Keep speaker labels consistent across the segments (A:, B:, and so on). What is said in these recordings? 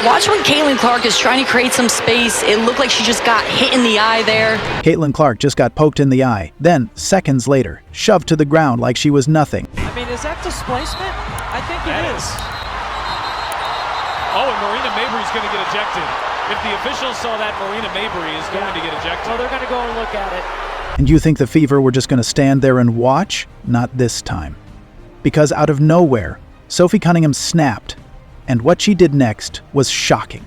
A: Watch when Caitlin Clark is trying to create some space. It looked like she just got hit in the eye there.
B: Caitlin Clark just got poked in the eye. Then, seconds later, shoved to the ground like she was nothing.
C: I mean, is that displacement? I think it is.
D: Oh, and Marina Mabry's going to get ejected. If the officials saw that, Marina Mabry is going to get ejected.
C: Well, they're going to go and look at it.
B: And you think the Fever were just going to stand there and watch? Not this time. Because out of nowhere, Sophie Cunningham snapped, and what she did next was shocking.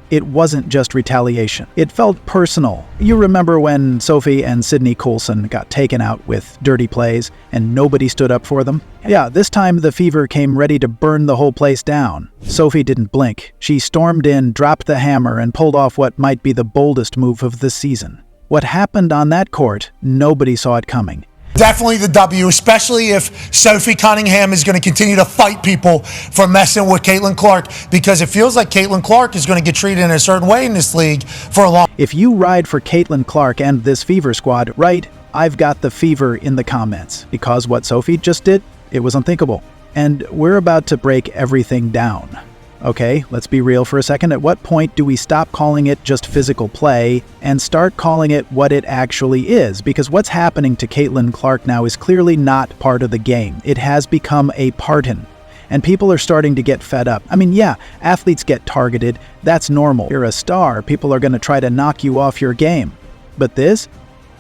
B: It wasn't just retaliation. It felt personal. You remember when Sophie and Sydney Coulson got taken out with dirty plays and nobody stood up for them? Yeah, this time the Fever came ready to burn the whole place down. Sophie didn't blink. She stormed in, dropped the hammer, and pulled off what might be the boldest move of the season. What happened on that court, nobody saw it coming.
E: Definitely the W, especially if Sophie Cunningham is going to continue to fight people for messing with Caitlin Clark, because it feels like Caitlin Clark is going to get treated in a certain way in this league for a long time.
B: If you ride for Caitlin Clark and this Fever squad, right, I've got the Fever in the comments, because what Sophie just did, it was unthinkable. And we're about to break everything down. Okay, let's be real for a second. At what point do we stop calling it just physical play and start calling it what it actually is? Because what's happening to Caitlin Clark now is clearly not part of the game. It has become a pardon. And people are starting to get fed up. I mean, yeah, athletes get targeted. That's normal. You're a star. People are going to try to knock you off your game. But this?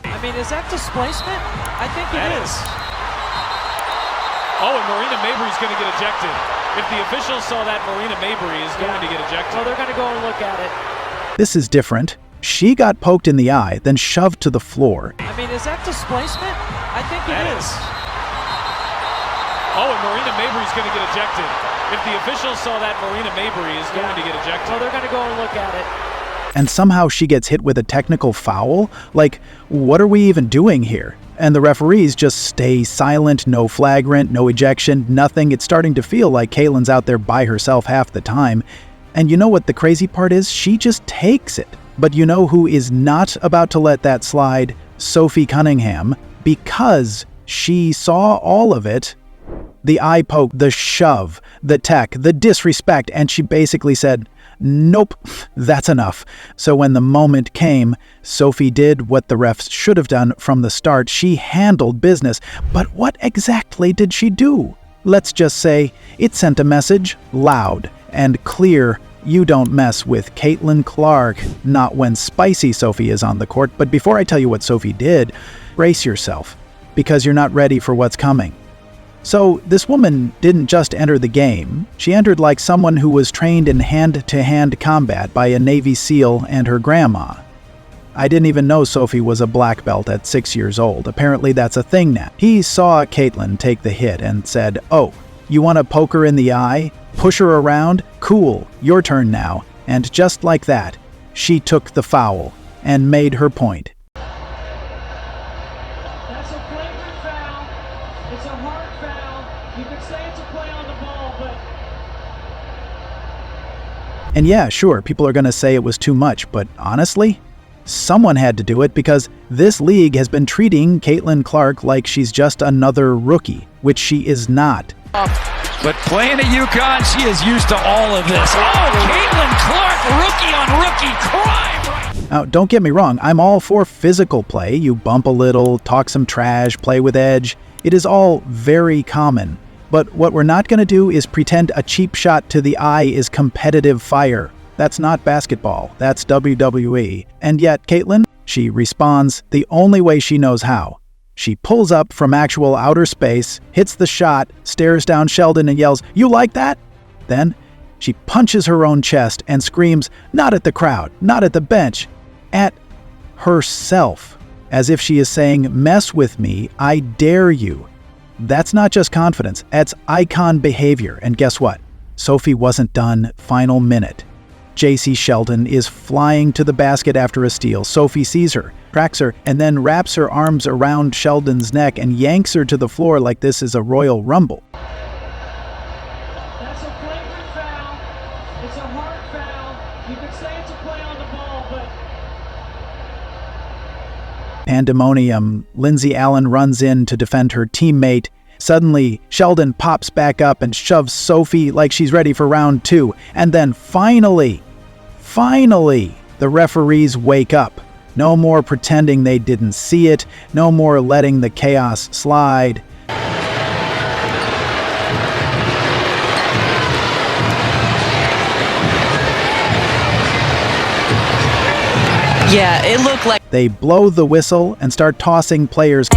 C: I mean, is that displacement? I think it is.
D: Oh, and Marina Mabry's going to get ejected. If the officials saw that, Marina Mabry is going to get ejected.
C: Well, they're going to go and look at it.
B: This is different. She got poked in the eye, then shoved to the floor.
C: I mean, is that displacement? I think it is.
D: Oh, and Marina Mabry's going to get ejected. If the officials saw that, Marina Mabry is going to get ejected.
C: Well, they're going to go and look at it.
B: And somehow she gets hit with a technical foul? Like, what are we even doing here? And the referees just stay silent, no flagrant, no ejection, nothing. It's starting to feel like Caitlin's out there by herself half the time. And you know what the crazy part is? She just takes it. But you know who is not about to let that slide? Sophie Cunningham. Because she saw all of it. The eye poke, the shove, the tech, the disrespect, and she basically said, nope, that's enough. So when the moment came, Sophie did what the refs should have done from the start. She handled business. But what exactly did she do? Let's just say it sent a message loud and clear. You don't mess with Caitlin Clark, not when spicy Sophie is on the court. But before I tell you what Sophie did, brace yourself, because you're not ready for what's coming. So this woman didn't just enter the game. She entered like someone who was trained in hand-to-hand combat by a Navy SEAL and her grandma. I didn't even know Sophie was a black belt at 6 years old. Apparently that's a thing now. He saw Caitlin take the hit and said, oh, you want to poke her in the eye? Push her around? Cool, your turn now. And just like that, she took the foul and made her point.
C: That's a flagrant foul. It's a hard foul. You could say it's a play on the ball, but...
B: And yeah, sure, people are going to say it was too much, but honestly, someone had to do it because this league has been treating Caitlin Clark like she's just another rookie, which she is not.
F: But playing at UConn, she is used to all of this. Oh, Caitlin Clark, rookie on rookie crime!
B: Now, don't get me wrong, I'm all for physical play. You bump a little, talk some trash, play with edge. It is all very common. But what we're not going to do is pretend a cheap shot to the eye is competitive fire. That's not basketball. That's WWE. And yet, Caitlin, she responds the only way she knows how. She pulls up from actual outer space, hits the shot, stares down Sheldon and yells, "You like that?" Then, she punches her own chest and screams, not at the crowd, not at the bench, at herself, as if she is saying, mess with me, I dare you. That's not just confidence, that's icon behavior. And guess what? Sophie wasn't done. Final minute. JC Sheldon is flying to the basket after a steal. Sophie sees her, tracks her, and then wraps her arms around Sheldon's neck and yanks her to the floor like this is a Royal Rumble.
C: That's a flagrant foul. It's a hard foul. You could say it's a play on the ball, but...
B: Pandemonium. Lindsay Allen runs in to defend her teammate. Suddenly, Sheldon pops back up and shoves Sophie like she's ready for round 2. And then finally, the referees wake up. No more pretending they didn't see it. No more letting the chaos slide.
A: Yeah, it looked like
B: They blow the whistle and start tossing players.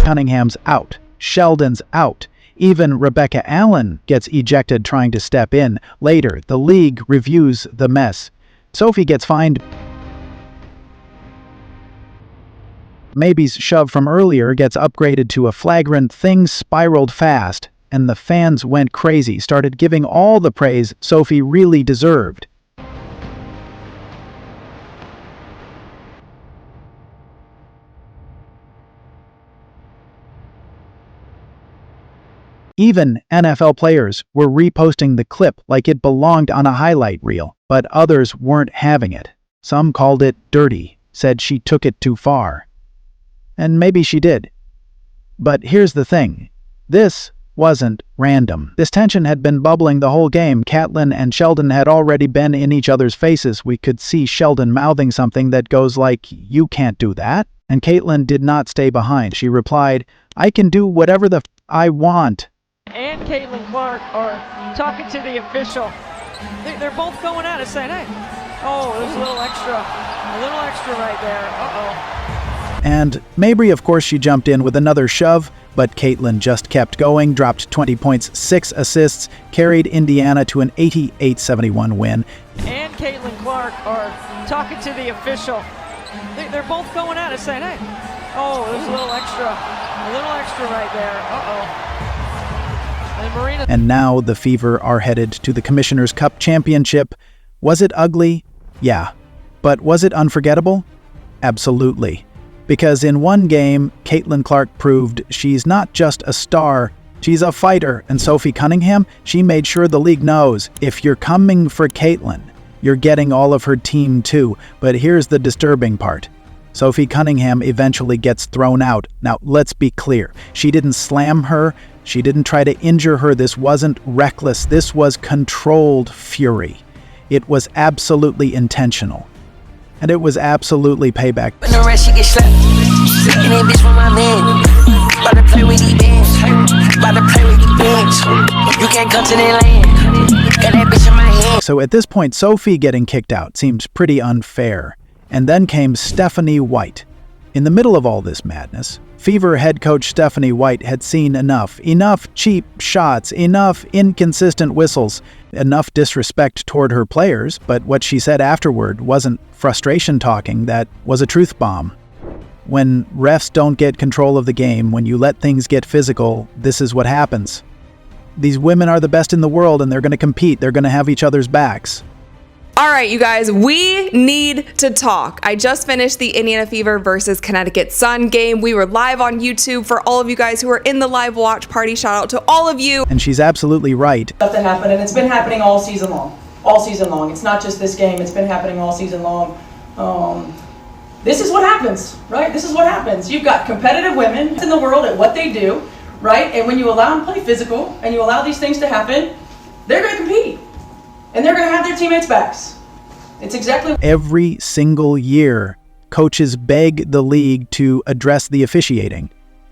B: Cunningham's out. Sheldon's out. Even Rebecca Allen gets ejected trying to step in. Later, the league reviews the mess. Sophie gets fined. Maybe's shove from earlier gets upgraded to a flagrant. Things spiraled fast, and the fans went crazy, started giving all the praise Sophie really deserved. Even NFL players were reposting the clip like it belonged on a highlight reel, but others weren't having it. Some called it dirty, said she took it too far. And maybe she did. But here's the thing. This wasn't random. This tension had been bubbling the whole game. Caitlin and Sheldon had already been in each other's faces. We could see Sheldon mouthing something that goes like, "You can't do that." And Caitlin did not stay behind. She replied, "I can do whatever the I want."
C: And Caitlin Clark are talking to the official. They're both going at it saying, hey, oh, there's a little extra right there. Uh-oh.
B: And Mabry, of course, she jumped in with another shove, but Caitlin just kept going, dropped 20 points, 6 assists, carried Indiana to an 88-71 win.
C: And Caitlin Clark are talking to the official. They're both going at it saying, hey, oh, there's a little extra right there. Uh-oh.
B: And now the Fever are headed to the Commissioner's Cup Championship. Was it ugly? Yeah. But was it unforgettable? Absolutely. Because in one game, Caitlin Clark proved she's not just a star, she's a fighter. And Sophie Cunningham, she made sure the league knows, if you're coming for Caitlin, you're getting all of her team too. But here's the disturbing part. Sophie Cunningham eventually gets thrown out. Now, let's be clear. She didn't slam her. She didn't try to injure her. This wasn't reckless. This was controlled fury. It was absolutely intentional. And it was absolutely payback.
G: When the rest she get slapped, and that bitch with my man. About to play with these bands. About to play with these bands. You can't come to that land. Got that bitch in my hand.
B: So at this point, Sophie getting kicked out seems pretty unfair. And then came Stephanie White. In the middle of all this madness, Fever head coach Stephanie White had seen enough cheap shots, enough inconsistent whistles, enough disrespect toward her players, but what she said afterward wasn't frustration talking, that was a truth bomb. When refs don't get control of the game, when you let things get physical, this is what happens. These women are the best in the world and they're going to compete, they're going to have each other's backs.
H: All right, you guys, we need to talk. I just finished the Indiana Fever versus Connecticut Sun game. We were live on YouTube for all of you guys who are in the live watch party. Shout out to all of you.
B: And she's absolutely right.
I: Stuff that happened, and it's been happening all season long. All season long. It's not just this game. It's been happening all season long. This is what happens, right? This is what happens. You've got competitive women in the world at what they do, right? And when you allow them to play physical and you allow these things to happen, they're going to compete. And they're going to have their teammates' backs. It's exactly...
B: Every single year, coaches beg the league to address the officiating.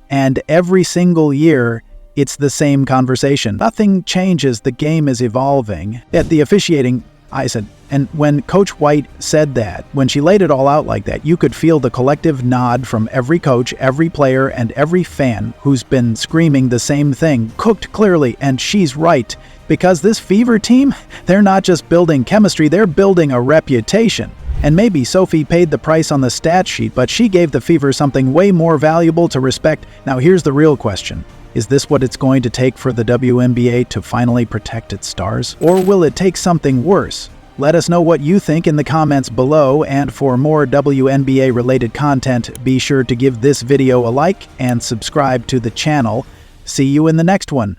B: And every single year, it's the same conversation. Nothing changes, the game is evolving. At the officiating, I said, and when Coach White said that, when she laid it all out like that, you could feel the collective nod from every coach, every player, and every fan who's been screaming the same thing, cooked clearly, and she's right. Because this Fever team, they're not just building chemistry, they're building a reputation. And maybe Sophie paid the price on the stat sheet, but she gave the Fever something way more valuable to respect. Now here's the real question. Is this what it's going to take for the WNBA to finally protect its stars? Or will it take something worse? Let us know what you think in the comments below, and for more WNBA related content, be sure to give this video a like and subscribe to the channel. See you in the next one.